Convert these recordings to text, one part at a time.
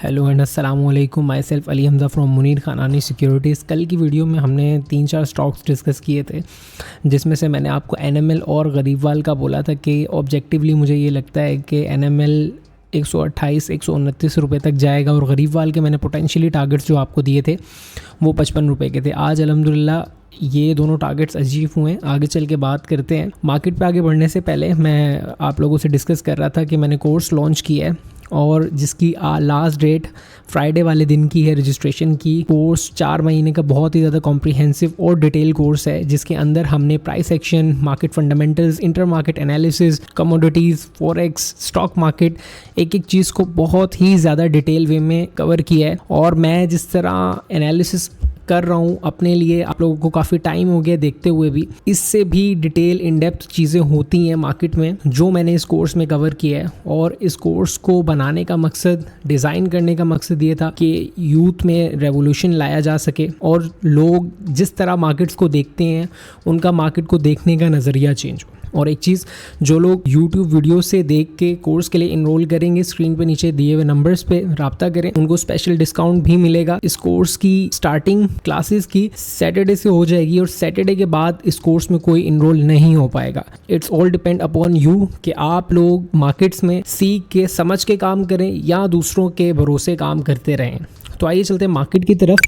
Hello and अस्सलाम वालेकुम। Myself Ali Hamza from Munir Khanani securities. कल की वीडियो में हमने 3-4 स्टॉक्स डिस्कस किए थे, जिसमें से मैंने आपको एनएमएल और गरीबवाल का बोला था कि ऑब्जेक्टिवली मुझे ये लगता है कि एनएमएल 128-129 रुपये तक जाएगा और गरीबवाल के मैंने पोटेंशियली टारगेट्स जो आपको दिए थे वो 55 रुपये के थे। आज अल्हम्दुलिल्लाह ये दोनों टारगेट्स अचीव हुए हैं। आगे चल के बात करते हैं। मार्केट पे आगे बढ़ने से पहले मैं आप लोगों से डिस्कस कर रहा था कि मैंने कोर्स लॉन्च किया है और जिसकी लास्ट डेट फ्राइडे वाले दिन की है रजिस्ट्रेशन की। कोर्स 4 महीने का बहुत ही ज़्यादा कॉम्प्रिहेंसिव और डिटेल कोर्स है, जिसके अंदर हमने price action, market fundamentals, inter market analysis, commodities, forex, stock market, एक एक चीज़ को बहुत ही ज़्यादा डिटेल वे में कवर किया है। और मैं जिस तरह एनालिसिस कर रहा हूँ अपने लिए, आप लोगों को काफ़ी टाइम हो गया देखते हुए भी, इससे भी डिटेल इन डेप्थ चीज़ें होती हैं मार्केट में जो मैंने इस कोर्स में कवर किया है। और इस कोर्स को बनाने का मकसद, डिज़ाइन करने का मकसद ये था कि यूथ में रेवोल्यूशन लाया जा सके और लोग जिस तरह मार्केट्स को देखते हैं उनका मार्केट को देखने का नज़रिया चेंज हो। और एक चीज़, जो लोग YouTube वीडियो से देख के कोर्स के लिए इनरोल करेंगे, स्क्रीन पे नीचे दिए हुए नंबर्स पे रब्ता करें, उनको स्पेशल डिस्काउंट भी मिलेगा। इस कोर्स की स्टार्टिंग क्लासेस की सैटरडे से हो जाएगी और सैटरडे के बाद इस कोर्स में कोई इनरोल नहीं हो पाएगा। It's all depend upon you कि आप लोग मार्केट्स में सीख के, समझ के काम करें या दूसरों के भरोसे काम करते रहें। तो आइए चलते हैं मार्केट की तरफ।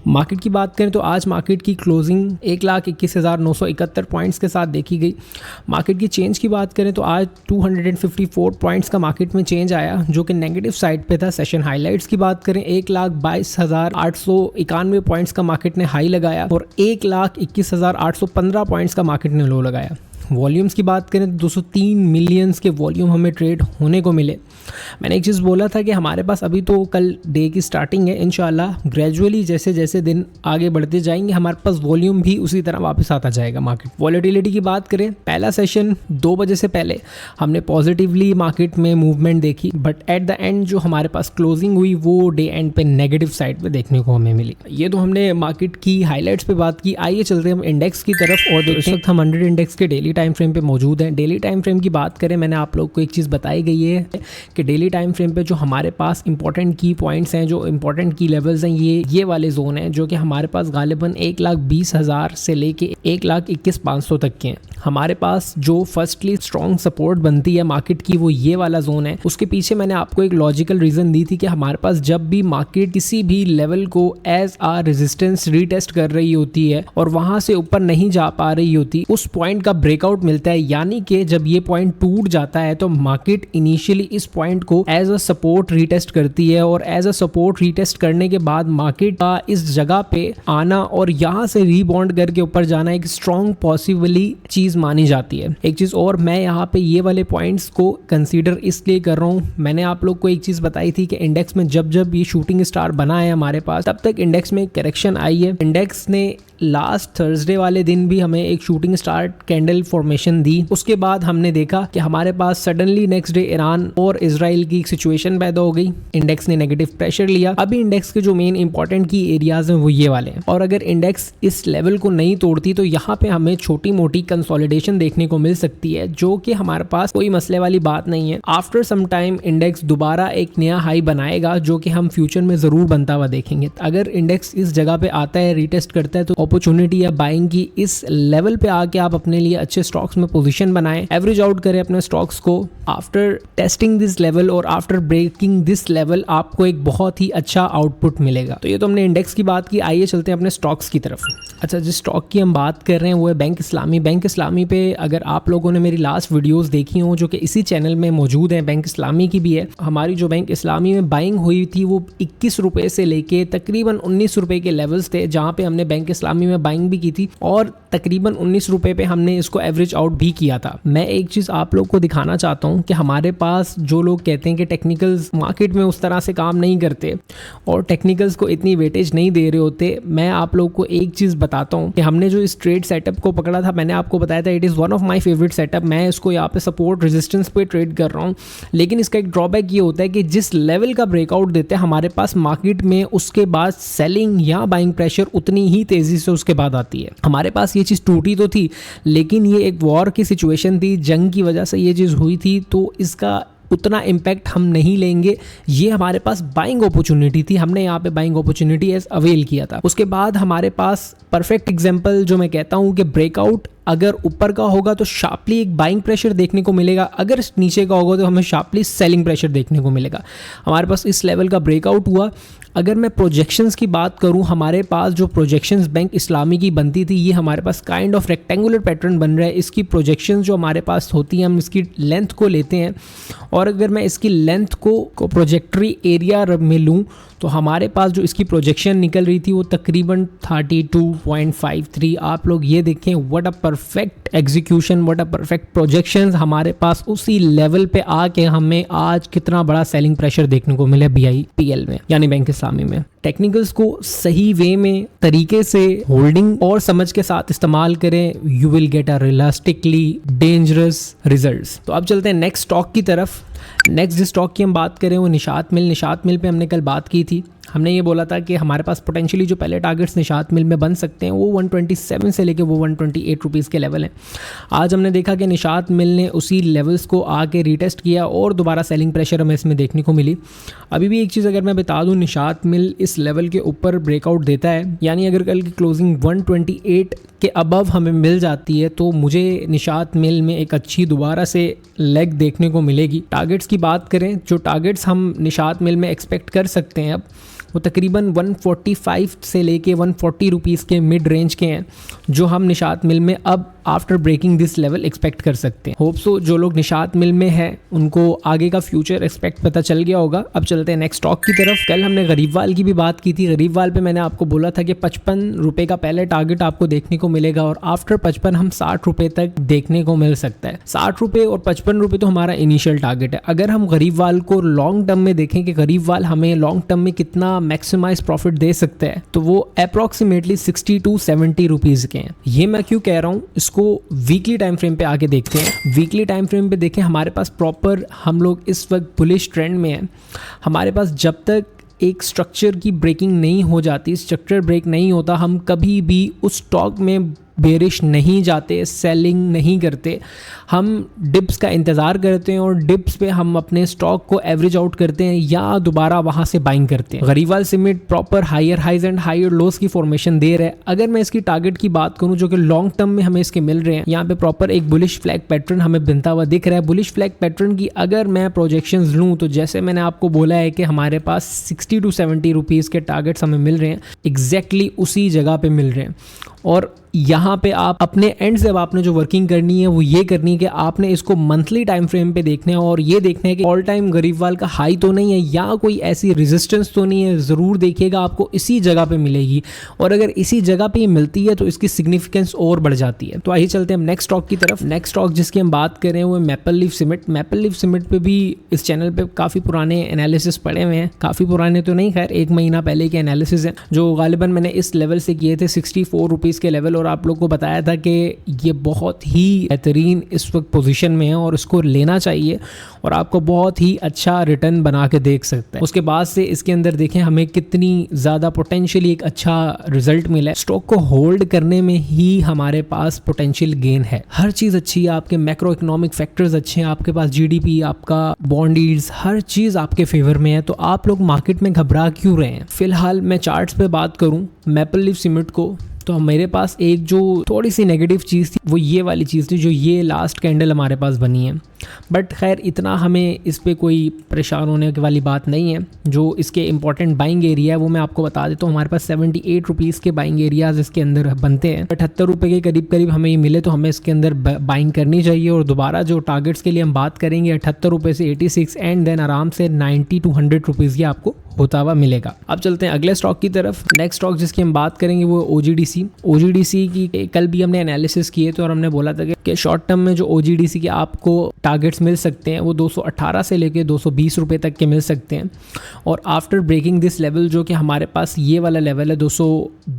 मार्केट की बात करें तो आज मार्केट की क्लोजिंग 1,21,971 पॉइंट्स के साथ देखी गई। मार्केट की चेंज की बात करें तो आज 254 पॉइंट्स का मार्केट में चेंज आया, जो कि नेगेटिव साइड पे था। सेशन हाईलाइट्स की बात करें 1,22,891 पॉइंट्स का मार्केट ने हाई लगाया और 1,21,815 पॉइंट्स का मार्केट ने लो लगाया। वॉल्यूम्स की बात करें तो 203 मिलियंस के वॉल्यूम हमें ट्रेड होने को मिले। मैंने एक चीज़ बोला था कि हमारे पास अभी तो कल डे की स्टार्टिंग है, इंशाल्लाह ग्रेजुअली जैसे जैसे दिन आगे बढ़ते जाएंगे हमारे पास वॉल्यूम भी उसी तरह वापस आता जाएगा। मार्केट वॉलेटिलिटी की बात करें, पहला सेशन 2 बजे से पहले हमने पॉजिटिवली मार्केट में मूवमेंट देखी, बट एट द एंड जो हमारे पास क्लोजिंग हुई वो डे एंड पे नेगेटिव साइड पे देखने को हमें मिली। ये तो हमने मार्केट की हाईलाइट्स पे बात की। आइए चलते हैं हम इंडेक्स की तरफ और देखते हैं। हम 100 इंडेक्स के डेली टाइम फ्रेम पे मौजूद हैं। डेली टाइम फ्रेम की बात करें, मैंने आप लोग को एक चीज़ बताई गई है कि डेली टाइम फ्रेम पे जो हमारे पास इंपॉर्टेंट की पॉइंट्स हैं, जो इंपॉर्टेंट की लेवल्स हैं, ये वाले जोन हैं जो कि हमारे पास गालिबन 1,20,000 से लेके 1,21,500 तक के हैं। हमारे पास जो फर्स्टली स्ट्रॉन्ग सपोर्ट बनती है मार्केट की वो ये वाला जोन है। उसके पीछे मैंने आपको एक लॉजिकल रीज़न दी थी कि हमारे पास जब भी मार्केट किसी भी लेवल को एज आ रेजिस्टेंस रीटेस्ट कर रही होती है और वहाँ से ऊपर नहीं जा पा रही होती, उस पॉइंट का ब्रेकआउट मिलता है। यानी कि जब ये पॉइंट टूट जाता है तो मार्केट इनिशियली इस पॉइंट को एज अ सपोर्ट रीटेस्ट करती है और एज अ सपोर्ट रीटेस्ट करने के बाद मार्केट का इस जगह पे आना और यहाँ से रीबाउंड करके ऊपर जाना एक स्ट्रॉन्ग पॉसिबली चीज़ मानी जाती है। एक चीज़ और, मैं यहाँ पे ये वाले पॉइंट्स को कंसीडर इसलिए कर रहा हूँ, मैंने आप लोग को एक चीज़ बताई थी कि इंडेक्स में जब जब ये शूटिंग स्टार बना है हमारे पास, तब तक इंडेक्स में करेक्शन आई है। इंडेक्स ने लास्ट थर्सडे वाले दिन भी हमें एक शूटिंग स्टार कैंडल फॉर्मेशन दी। उसके बाद हमने देखा कि हमारे पास सडनली नेक्स्ट डे ईरान और इजराइल की एक सिचुएशन पैदा हो गई। इंडेक्स ने नेगेटिव प्रेशर लिया। अभी इंडेक्स के जो मेन इंपॉर्टेंट की एरियाज हैं वो ये वाले हैं और अगर इंडेक्स इस लेवल को नहीं तोड़ती तो यहाँ पे हमें छोटी मोटी कंसोलिडेशन देखने को मिल सकती है, जो कि हमारे पास कोई मसले वाली बात नहीं है। आफ्टर सम टाइम इंडेक्स दोबारा एक नया हाई बनाएगा, जो कि हम फ्यूचर में जरूर बनता हुआ देखेंगे। अगर इंडेक्स इस जगह पे आता है, रीटेस्ट करता है, तो अपॉर्चुनिटी या बाइंग की इस लेवल पे आके आप अपने लिए अच्छे स्टॉक्स में पोजीशन बनाएं, एवरेज आउट करें अपने स्टॉक्स को। आफ्टर टेस्टिंग दिस लेवल और आफ्टर ब्रेकिंग दिस लेवल आपको एक बहुत ही अच्छा आउटपुट मिलेगा। तो ये तो हमने इंडेक्स की बात की। आइए चलते हैं अपने स्टॉक्स की तरफ। अच्छा, जिस स्टॉक की हम बात कर रहे हैं वो है बैंक इस्लामी। बैंक इस्लामी पे अगर आप लोगों ने मेरी लास्ट वीडियोस देखी हो जो कि इसी चैनल में मौजूद है, बैंक इस्लामी की भी है। हमारी जो बैंक इस्लामी में बाइंग हुई थी वो 21 रुपये से लेके तकरीबन 19 रुपये के लेवल्स थे, जहाँ पे हमने बैंक इस्लामी में बाइंग भी की थी और तकरीबन 19 रुपये पे हमने इसको एवरेज आउट भी किया था। मैं एक चीज़ आप लोग को दिखाना चाहता हूँ कि हमारे पास जो लोग कहते हैं कि टेक्निकल्स मार्केट में उस तरह से काम नहीं करते और टेक्निकल्स को इतनी वेटेज नहीं दे रहे होते, मैं आप लोग को एक चीज़ बताता हूँ कि हमने जो इस ट्रेड सेटअप को पकड़ा था, मैंने आपको बताया था it is one of my favourite setup. मैं इसको यहाँ पे सपोर्ट रेजिस्टेंस पे ट्रेड कर रहा हूँ, लेकिन इसका एक ड्रॉबैक ये होता है कि जिस लेवल का ब्रेकआउट देते हैं हमारे पास मार्केट में, उसके बाद सेलिंग या बाइंग प्रेशर उतनी ही तेज़ी से उसके बाद आती है। हमारे पास ये चीज़ टूटी तो थी, लेकिन ये एक वॉर की सिचुएशन थी, जंग की वजह से ये चीज़ हुई थी, तो इसका उतना इम्पैक्ट हम नहीं लेंगे। ये हमारे पास बाइंग अपॉर्चुनिटी थी, हमने यहाँ पे बाइंग अपॉर्चुनिटी एज अवेल किया था। उसके बाद हमारे पास परफेक्ट एग्जांपल जो मैं कहता हूँ कि ब्रेकआउट अगर ऊपर का होगा तो शार्पली एक बाइंग प्रेशर देखने को मिलेगा, अगर नीचे का होगा तो हमें शार्पली सेलिंग प्रेशर देखने को मिलेगा। हमारे पास इस लेवल का ब्रेकआउट हुआ। अगर मैं प्रोजेक्शंस की बात करूं, हमारे पास जो प्रोजेक्शंस बैंक इस्लामी की बनती थी, ये हमारे पास काइंड ऑफ रेक्टेंगुलर पैटर्न बन रहा है। इसकी प्रोजेक्शंस जो हमारे पास होती हैं, हम इसकी लेंथ को लेते हैं और अगर मैं इसकी लेंथ को प्रोजेक्टरी एरिया में लूँ तो हमारे पास जो इसकी प्रोजेक्शन निकल रही थी वो तकरीबन 32.53। आप लोग ये देखें, what a perfect execution, what a perfect projections. हमारे पास उसी लेवल पे आके हमें आज कितना बड़ा सेलिंग प्रेशर देखने को मिला BIPL में, यानी बैंक इस्लामी में। टेक्निकल्स को सही वे में तरीके से होल्डिंग और समझ के साथ इस्तेमाल करें, you will get a realistically dangerous results. तो अब चलते हैं नेक्स्ट स्टॉक की तरफ। नेक्स्ट जिस स्टॉक की हम बात करें वो निशात मिल। निशात मिल पे हमने कल बात की थी। हमने ये बोला था कि हमारे पास पोटेंशियली जो पहले टारगेट्स निशात मिल में बन सकते हैं वो 127 से लेके वो 128 रुपीज़ के लेवल हैं। आज हमने देखा कि निशात मिल ने उसी लेवल्स को आके रीटेस्ट किया और दोबारा सेलिंग प्रेशर हमें इसमें देखने को मिली। अभी भी एक चीज़ अगर मैं बता दूं, निशात मिल इस लेवल के ऊपर ब्रेकआउट देता है, यानी अगर कल की क्लोजिंग 128 के अबव हमें मिल जाती है तो मुझे निशात मिल में एक अच्छी दोबारा से लेग देखने को मिलेगी। टारगेट्स की बात करें, जो टारगेट्स हम निशात मिल में एक्सपेक्ट कर सकते हैं अब वो तकरीबन 145 से लेके 140 रुपीज़ के मिड रेंज के हैं, जो हम निशात मिल में अब after breaking this level expect कर सकते हैं। होप सो जो लोग निशात मिल में हैं उनको आगे का फ्यूचर एक्सपेक्ट पता चल गया होगा। अब चलते हैं नेक्स्ट स्टॉक की तरफ। कल हमने गरीबवाल की भी बात की थी। गरीबवाल पे मैंने आपको बोला था कि 55 रुपये का पहले टारगेट आपको देखने को मिलेगा और आफ्टर 55 हम 60 रुपये तक देखने को मिल सकता है। 60 रुपये और 55 रुपये तो हमारा इनिशियल टारगेट है। अगर हम गरीबवाल को लॉन्ग टर्म में देखें कि गरीबवाल हमें लॉन्ग टर्म में कितना मैक्सिमाइज प्रॉफिट दे सकता है, तो वो अप्रॉक्सीमेटली 60 to 70 रुपीज़ के हैं। ये मैं क्यों कह रहा हूँ, इसको वीकली टाइम फ्रेम पे आके देखते हैं। वीकली टाइम फ्रेम पे देखें, हमारे पास प्रॉपर हम लोग इस वक्त बुलिश ट्रेंड में हैं। हमारे पास जब तक एक स्ट्रक्चर की ब्रेकिंग नहीं हो जाती, स्ट्रक्चर ब्रेक नहीं होता, हम कभी भी उस स्टॉक में बेरिश नहीं जाते, सेलिंग नहीं करते। हम डिप्स का इंतज़ार करते हैं और डिप्स पे हम अपने स्टॉक को एवरेज आउट करते हैं या दोबारा वहाँ से बाइंग करते हैं। Gharibwal cement proper higher highs and higher lows की फॉर्मेशन दे रहा है। अगर मैं इसकी टारगेट की बात करूँ जो कि लॉन्ग टर्म में हमें इसके मिल रहे हैं, यहाँ पे प्रॉपर एक बुलिश फ्लैग पैटर्न हमें बनता हुआ दिख रहा है। बुलिश फ्लैग पैटर्न की अगर मैं प्रोजेक्शंस लूँ तो जैसे मैंने आपको बोला है कि हमारे पास 60 to 70 रुपीज़ के टारगेट्स हमें मिल रहे हैं, एग्जैक्टली उसी जगह पे मिल रहे हैं। और यहाँ पे आप अपने एंड से अब आपने जो वर्किंग करनी है वो ये करनी है कि आपने इसको मंथली टाइम फ्रेम पे देखना है और ये देखना है कि ऑल टाइम गरीबवाल का हाई तो नहीं है या कोई ऐसी रेजिस्टेंस तो नहीं है। ज़रूर देखिएगा, आपको इसी जगह पे मिलेगी और अगर इसी जगह पे मिलती है तो इसकी सिग्निफिकेंस और बढ़ जाती है। तो आइए चलते हैं हम नेक्स्ट स्टॉक की तरफ। नेक्स्ट स्टॉक जिसकी हम बात करें वो maple leaf cement. Maple leaf cement पे भी इस चैनल पे काफ़ी पुराने एनालिसिस पड़े हुए हैं, काफ़ी पुराने तो नहीं, खैर 1 महीना पहले के एनालिसिस हैं जो गालिबन मैंने इस लेवल से किए थे 64 रुपीज़ के लेवल, और आप लोग को बताया था कि ये बहुत ही बेहतरीन इस वक्त पोजीशन में है और इसको लेना चाहिए और आपको बहुत ही अच्छा रिटर्न बना के देख सकता है। उसके बाद से इसके अंदर देखें हमें कितनी ज़्यादा पोटेंशियली एक अच्छा रिजल्ट मिला है। स्टॉक को होल्ड करने में ही हमारे पास पोटेंशियल गेन है। हर चीज़ अच्छी है, आपके मैक्रो इकोनॉमिक फैक्टर्स अच्छे हैं, आपके पास GDP, आपका बॉन्ड यील्ड्स, हर चीज़ आपके फेवर में है। तो आप लोग मार्केट में घबरा क्यों रहे हैं? फिलहाल मैं चार्ट्स पे बात करूँ मैपल लीफ सीमेंट को, तो मेरे पास एक जो थोड़ी सी नेगेटिव चीज़ थी वो ये वाली चीज़ थी जो ये लास्ट कैंडल हमारे पास बनी है। बट खैर इतना हमें इस पे कोई परेशान होने वाली बात नहीं है। जो इसके इंपॉर्टेंट बाइंग एरिया है वो मैं आपको बता देता हूँ। हमारे पास 78 रुपीज़ के बाइंग एरियाज इसके अंदर बनते हैं। 78 रुपये के करीब करीब हमें ये मिले तो हमें इसके अंदर बाइंग करनी चाहिए और दोबारा जो टारगेट्स के लिए हम बात करेंगे 78 रुपये से 86 एंड देन आराम से 90 to 100 रुपीज़ की आपको होता हुआ मिलेगा। अब चलते हैं अगले स्टॉक की तरफ। नेक्स्ट स्टॉक जिसकी हम बात करेंगे वो OGDC की कल भी हमने एनालिसिस किए थे और हमने बोला था कि शॉर्ट टर्म में जो OGDC के आपको टारगेट्स मिल सकते हैं वो 218 से लेके 220 रुपये तक के मिल सकते हैं और आफ्टर ब्रेकिंग दिस लेवल जो कि हमारे पास ये वाला लेवल है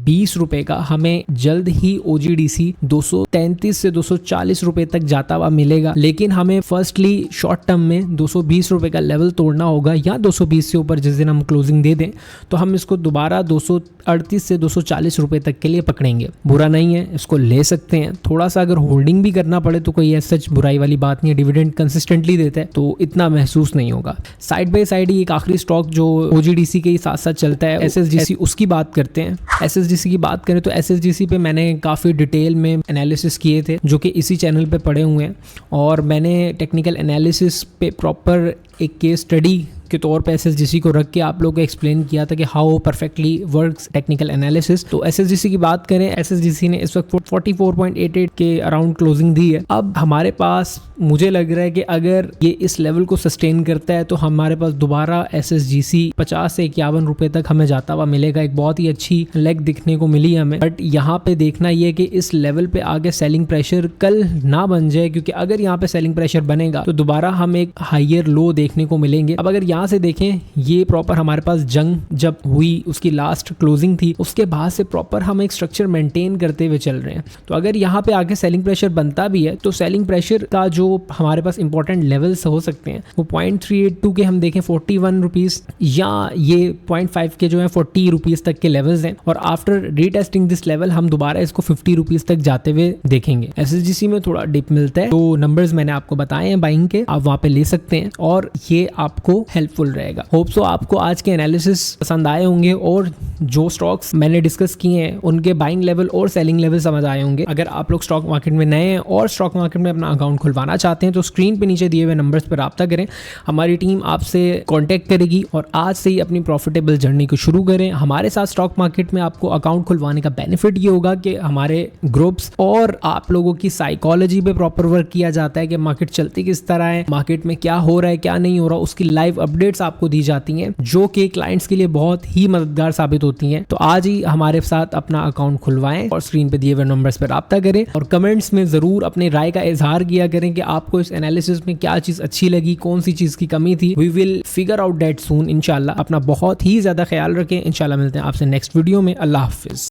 ₹220 का हमें जल्द ही OGDC 233 से 240 रुपए तक जाता हुआ मिलेगा। लेकिन हमें फर्स्टली शॉर्ट टर्म में ₹220 का लेवल तोड़ना होगा या 220 से ऊपर जिस दिन हम क्लोजिंग दे दें तो हम इसको दोबारा 238 से 240 रुपए तक के लिए पकड़ेंगे। बुरा नहीं है, इसको ले सकते हैं। थोड़ा सा अगर होल्डिंग भी करना पड़े तो कोई ऐसा बुराई वाली बात नहीं है, डिविडेंड कंसिस्टेंटली देता है तो इतना महसूस नहीं होगा। साइड बाय साइड ही एक आखिरी स्टॉक जो OGDC के साथ साथ चलता है SSGC, उसकी बात करते हैं। SSGC की बात करें तो SSGC पे मैंने काफ़ी डिटेल में एनालिसिस किए थे जो कि इसी चैनल पे पड़े हुए हैं, और मैंने टेक्निकल एनालिसिस पे प्रॉपर एक केस स्टडी के तौर पे SSGC को रख के आप लोगों को एक्सप्लेन किया था कि how perfectly works technical analysis. तो SSGC की बात करें, SSGC ने इस वक्त 44.88 के अराउंड क्लोजिंग दी है। अब हमारे पास मुझे लग रहा है कि अगर ये इस लेवल को सस्टेन करता है तो हमारे पास दोबारा SSGC 50 से 51 रुपए तक हमें जाता हुआ मिलेगा। एक बहुत ही अच्छी लेग दिखने को मिली हमें, बट यहाँ पे देखना ये कि इस लेवल पे आगे सेलिंग प्रेशर कल ना बन जाए, क्योंकि अगर यहाँ पे सेलिंग प्रेशर बनेगा तो दोबारा हम एक हायर लो देखने को मिलेंगे। अब अगर यहाँ से देखें, ये प्रॉपर हमारे पास जंग जब हुई उसकी लास्ट क्लोजिंग थी, उसके बाद से प्रॉपर हम एक स्ट्रक्चर मेंटेन करते हुए चल रहे हैं। तो अगर यहाँ पे आगे सेलिंग प्रेशर बनता भी है तो सेलिंग प्रेशर का जो हमारे पास इंपॉर्टेंट लेवल्स हो सकते हैं वो 0.382 के हम देखें 41 रुपीज, या ये 0.5 के जो है 40 रुपीज तक के लेवल्स हैं, और आफ्टर रीटेस्टिंग दिस लेवल हम दोबारा इसको 50 रुपीज तक जाते हुए देखेंगे। SSGC में थोड़ा डिप मिलता है, तो नंबर्स मैंने आपको बताए हैं बाइंग के, आप वहाँ पे ले सकते हैं और ये आपको हेल्पफुल रहेगा। होप सो आपको आज के एनालिसिस पसंद आए होंगे और जो स्टॉक्स मैंने डिस्कस किए हैं उनके बाइंग लेवल और सेलिंग लेवल समझ आए होंगे। अगर आप लोग स्टॉक मार्केट में नए हैं और स्टॉक मार्केट में अपना अकाउंट खुलवाना चाहते हैं तो स्क्रीन पे नीचे दिए हुए नंबर्स पर राब्ता करें, हमारी टीम आपसे कांटेक्ट करेगी और आज से ही अपनी प्रॉफिटेबल जर्नी को शुरू करें। हमारे साथ स्टॉक मार्केट में आपको अकाउंट खुलवाने का बेनिफिट ये होगा कि हमारे ग्रुप्स और आप लोगों की साइकोलॉजी पे प्रॉपर वर्क किया जाता है कि मार्केट चलती किस तरह है, मार्केट में क्या हो रहा है क्या नहीं हो रहा, उसकी लाइव अपडेट्स आपको दी जाती हैं जो कि क्लाइंट्स के लिए बहुत ही मददगार साबित होती हैं। तो आज ही हमारे साथ अपना अकाउंट खुलवाएं और स्क्रीन पे दिए हुए नंबर्स पर राब्ता करें और कमेंट्स में जरूर अपनी राय का इजहार किया करें कि आपको इस एनालिसिस में क्या चीज अच्छी लगी, कौन सी चीज की कमी थी। We will figure out that soon इंशाल्लाह। अपना बहुत ही ज्यादा ख्याल रखें, इंशाल्लाह मिलते हैं आपसे नेक्स्ट वीडियो में। अल्लाह हाफिज।